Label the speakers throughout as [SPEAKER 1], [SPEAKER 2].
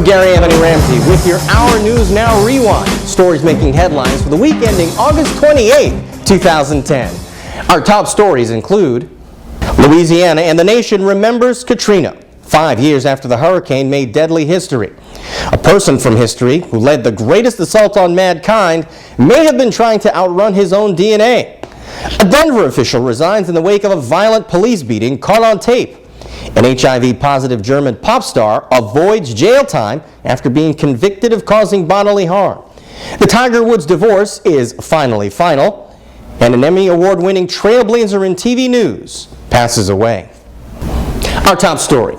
[SPEAKER 1] I'm Gary Anthony Ramsay with your Hour News Now Rewind. Stories making headlines for the week ending August 28, 2010. Our top stories include Louisiana and the nation remembers Katrina, 5 years after the hurricane made deadly history. A person from history who led the greatest assault on mankind may have been trying to outrun his own DNA. A Denver official resigns in the wake of a violent police beating caught on tape. An HIV-positive German pop star avoids jail time after being convicted of causing bodily harm. The Tiger Woods divorce is finally final. And an Emmy Award-winning trailblazer in TV news passes away. Our top story.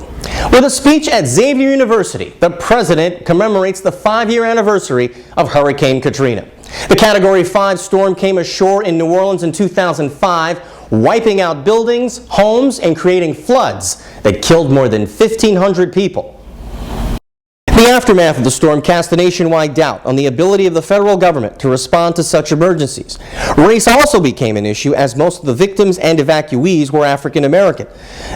[SPEAKER 1] With a speech at Xavier University, the president commemorates the 5-year anniversary of Hurricane Katrina. The Category 5 storm came ashore in New Orleans in 2005, wiping out buildings, homes, and creating floods that killed more than 1,500 people. The aftermath of the storm cast a nationwide doubt on the ability of the federal government to respond to such emergencies. Race also became an issue as most of the victims and evacuees were African American.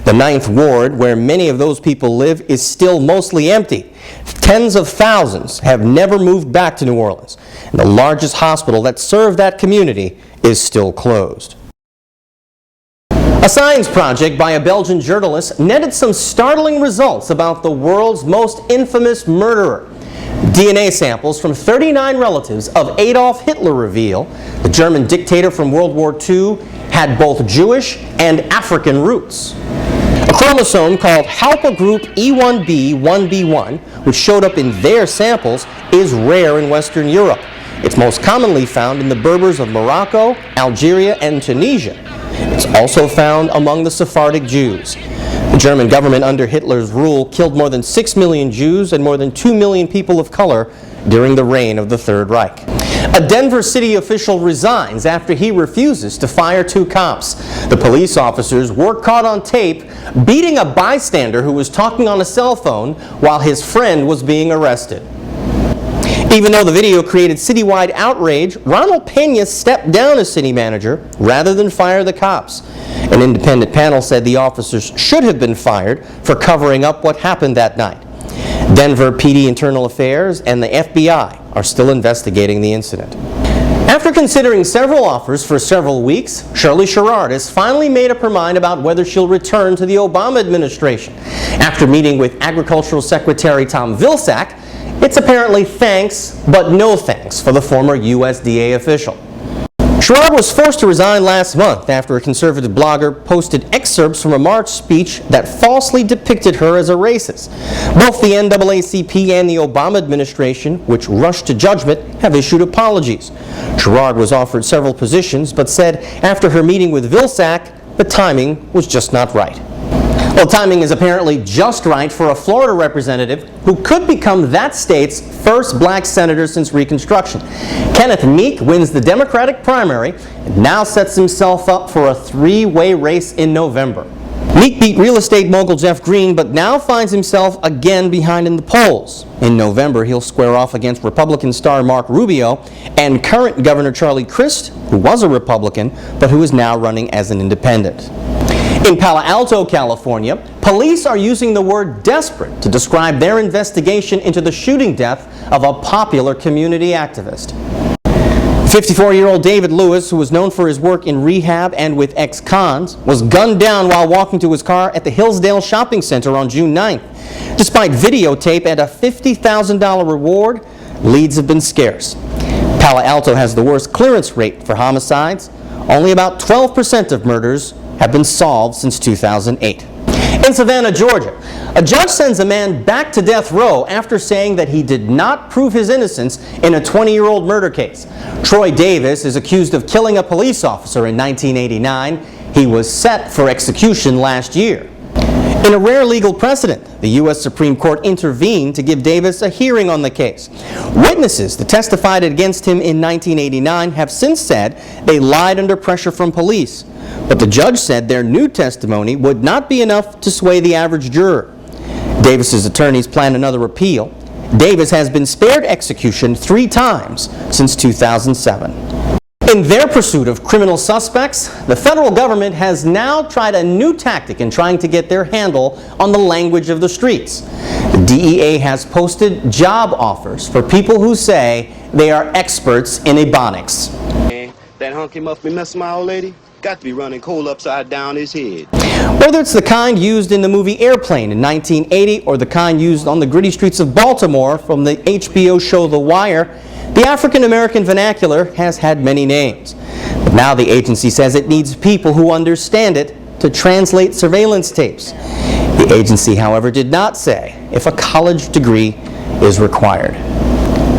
[SPEAKER 1] The 9th Ward, where many of those people live, is still mostly empty. Tens of thousands have never moved back to New Orleans, and the largest hospital that served that community is still closed. A science project by a Belgian journalist netted some startling results about the world's most infamous murderer. DNA samples from 39 relatives of Adolf Hitler reveal the German dictator from World War II had both Jewish and African roots. A chromosome called haplogroup E1b1b1, which showed up in their samples, is rare in Western Europe. It's most commonly found in the Berbers of Morocco, Algeria, and Tunisia. It's also found among the Sephardic Jews. The German government under Hitler's rule killed more than 6 million Jews and more than 2 million people of color during the reign of the Third Reich. A Denver city official resigns after he refuses to fire 2 cops. The police officers were caught on tape beating a bystander who was talking on a cell phone while his friend was being arrested. Even though the video created citywide outrage, Ronald Pena stepped down as city manager rather than fire the cops. An independent panel said the officers should have been fired for covering up what happened that night. Denver PD Internal Affairs and the FBI are still investigating the incident. After considering several offers for several weeks, Shirley Sherrod has finally made up her mind about whether she'll return to the Obama administration. After meeting with Agricultural Secretary Tom Vilsack, it's apparently thanks, but no thanks for the former USDA official. Sherrod was forced to resign last month after a conservative blogger posted excerpts from a March speech that falsely depicted her as a racist. Both the NAACP and the Obama administration, which rushed to judgment, have issued apologies. Sherrod was offered several positions, but said after her meeting with Vilsack, the timing was just not right. Well, timing is apparently just right for a Florida representative who could become that state's first black senator since Reconstruction. Kenneth Meek wins the Democratic primary and now sets himself up for a 3-way race in November. Meek beat real estate mogul Jeff Green, but now finds himself again behind in the polls. In November, he'll square off against Republican star Marco Rubio and current Governor Charlie Crist, who was a Republican, but who is now running as an independent. In Palo Alto, California, police are using the word desperate to describe their investigation into the shooting death of a popular community activist. 54-year-old David Lewis, who was known for his work in rehab and with ex-cons, was gunned down while walking to his car at the Hillsdale Shopping Center on June 9th. Despite videotape and a $50,000 reward, leads have been scarce. Palo Alto has the worst clearance rate for homicides. Only about 12% of murders have been solved since 2008. In Savannah, Georgia, a judge sends a man back to death row after saying that he did not prove his innocence in a 20-year-old murder case. Troy Davis is accused of killing a police officer in 1989. He was set for execution last year. In a rare legal precedent, the U.S. Supreme Court intervened to give Davis a hearing on the case. Witnesses that testified against him in 1989 have since said they lied under pressure from police. But the judge said their new testimony would not be enough to sway the average juror. Davis's attorneys plan another appeal. Davis has been spared execution 3 times since 2007. In their pursuit of criminal suspects, the federal government has now tried a new tactic in trying to get their handle on the language of the streets. The DEA has posted job offers for people who say they are experts in Ebonics.
[SPEAKER 2] That hunky must be messing my old lady. Got to be running coal upside down his head.
[SPEAKER 1] Whether it's the kind used in the movie Airplane in 1980 or the kind used on the gritty streets of Baltimore from the HBO show The Wire, the African-American vernacular has had many names. But now the agency says it needs people who understand it to translate surveillance tapes. The agency, however, did not say if a college degree is required.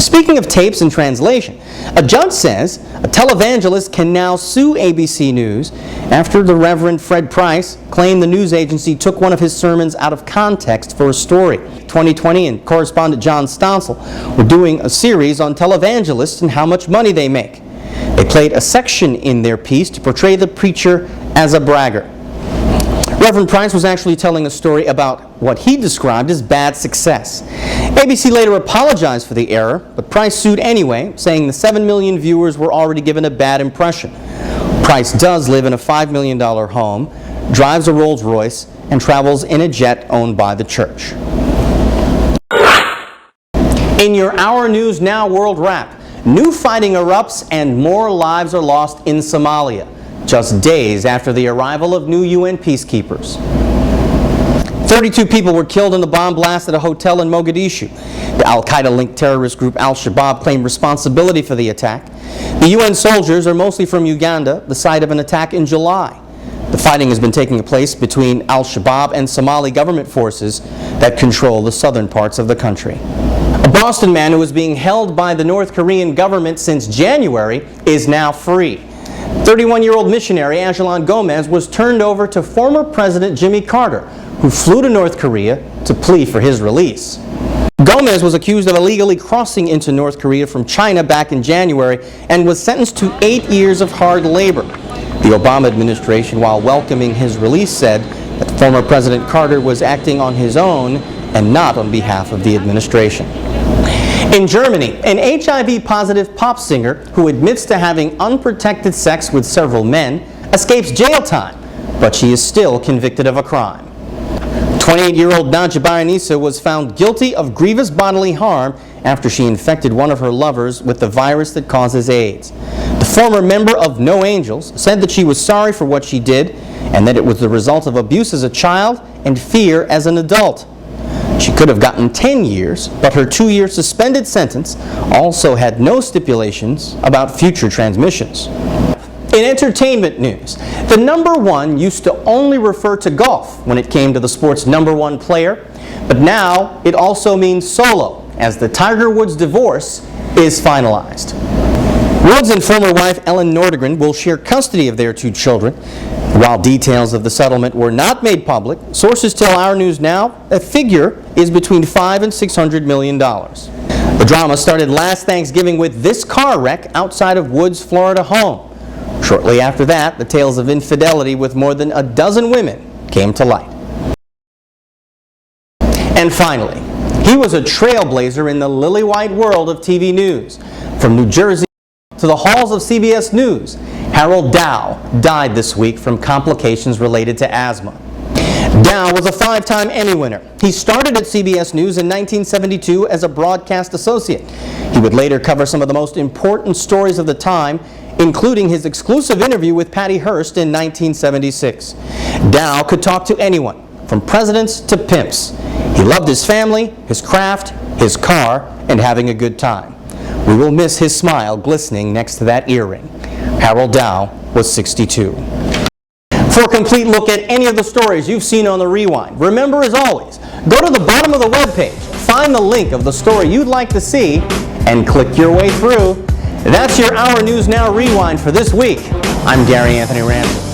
[SPEAKER 1] Speaking of tapes and translation, a judge says a televangelist can now sue ABC News after the Reverend Fred Price claimed the news agency took one of his sermons out of context for a story. 2020 and correspondent John Stossel were doing a series on televangelists and how much money they make. They played a section in their piece to portray the preacher as a braggart. Reverend Price was actually telling a story about what he described as bad success. ABC later apologized for the error, but Price sued anyway, saying the 7 million viewers were already given a bad impression. Price does live in a $5 million home, drives a Rolls Royce, and travels in a jet owned by the church. In your Our News Now World Wrap, new fighting erupts and more lives are lost in Somalia, just days after the arrival of new UN peacekeepers. 32 people were killed in the bomb blast at a hotel in Mogadishu. The al-Qaeda-linked terrorist group Al-Shabaab claimed responsibility for the attack. The UN soldiers are mostly from Uganda, the site of an attack in July. The fighting has been taking place between Al-Shabaab and Somali government forces that control the southern parts of the country. A Boston man who was being held by the North Korean government since January is now free. 31-year-old missionary Angelan Gomez was turned over to former President Jimmy Carter, who flew to North Korea to plea for his release. Gomez was accused of illegally crossing into North Korea from China back in January and was sentenced to 8 years of hard labor. The Obama administration, while welcoming his release, said that former President Carter was acting on his own and not on behalf of the administration. In Germany, an HIV-positive pop singer who admits to having unprotected sex with several men escapes jail time, but she is still convicted of a crime. 28-year-old Nadja Bayanisa was found guilty of grievous bodily harm after she infected one of her lovers with the virus that causes AIDS. The former member of No Angels said that she was sorry for what she did and that it was the result of abuse as a child and fear as an adult. She could have gotten 10 years, but her 2-year suspended sentence also had no stipulations about future transmissions. In entertainment news, the number one used to only refer to golf when it came to the sport's number one player, but now it also means solo, as the Tiger Woods divorce is finalized. Woods and former wife Ellen Nordegren will share custody of their 2 children. While details of the settlement were not made public, sources tell Our News Now a figure is between $500 and $600 million. The drama started last Thanksgiving with this car wreck outside of Woods' Florida home. Shortly after that, the tales of infidelity with more than a dozen women came to light. And finally, he was a trailblazer in the lily-white world of TV news. From New Jersey to the halls of CBS News, Harold Dow died this week from complications related to asthma. Dow was a 5-time Emmy winner. He started at CBS News in 1972 as a broadcast associate. He would later cover some of the most important stories of the time, including his exclusive interview with Patty Hearst in 1976. Dow could talk to anyone, from presidents to pimps. He loved his family, his craft, his car, and having a good time. We will miss his smile glistening next to that earring. Harold Dow was 62. For a complete look at any of the stories you've seen on The Rewind, remember, as always, go to the bottom of the webpage, find the link of the story you'd like to see, and click your way through. That's your Our News Now Rewind for this week. I'm Gary Anthony Ramsay.